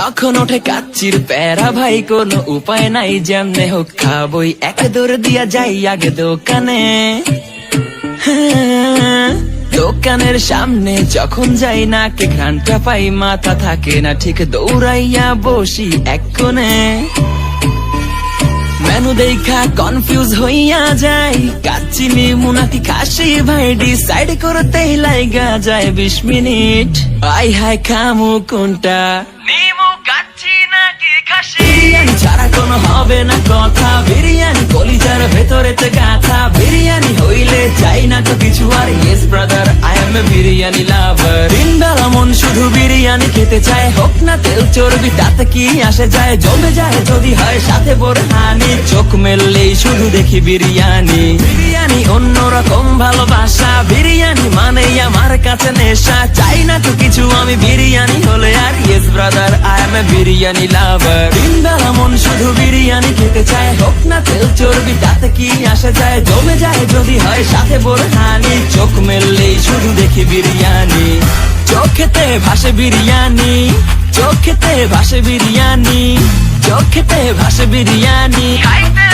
যখন ওঠে কাচ্চির প্যারা ভাই কোনো উপায় নাই, যেমনে হোক খাবই, এক দৌড় দিয়া যাই আগে দোকানে। দোকানের সামনে যখন যাই নাকে ঘ্রাণটা পাই, মাথা থাকে না ঠিক, দৌড়াইয়া বসি এক কোণে। মেনু দেখা কনফিউজ হইয়া যাই, কাচ্চি নিমু নাকি খাসি ভাই ডিসাইড করতেই লাইগা যায় 20 মিনিট। আই হাই খামু কোনটা, নিমু কাচ্চি নাকি খাসি? বিরিয়ানি ছাড়া কোনো হবে না কথা, বিরিয়ানি কলিজার ভেতরেতে গাথা। বিরিয়ানি হইলে চাই না তো কিছু আর, yes brother I M A biryani লাভার। দিন বেলা মন শুধু বিরিয়ানি খেতে চায়, হোক না তেল চর্বি তাতে কি আসে যায়, জমে যায় যদি হয় সাথে বোরহানি। চোখ মেললেই শুধু দেখি বিরিয়ানি, বিরিয়ানি অন্যরকম ভালোবাসা, বিরিয়ানি মানেই আমার কাছে নেশা। চাই না তো কিছু আমি বিরিয়ানি হলে আর, yes brother I M A biryani লাভার। দিন বেলা মন শুধু বিরিয়ানি খেতে চায়, হোক না তেল চর্বি তাতে কি আসে যায়, জমে যায় যদি হয় সাথে বোরহানি। চোখ মেললেই শুধু দেখি বিরিয়ানি, চোখেতে ভাসে বিরিয়ানি, চোখেতে ভাসে বিরিয়ানি, চোখেতে ভাসে বিরিয়ানি। খাইতে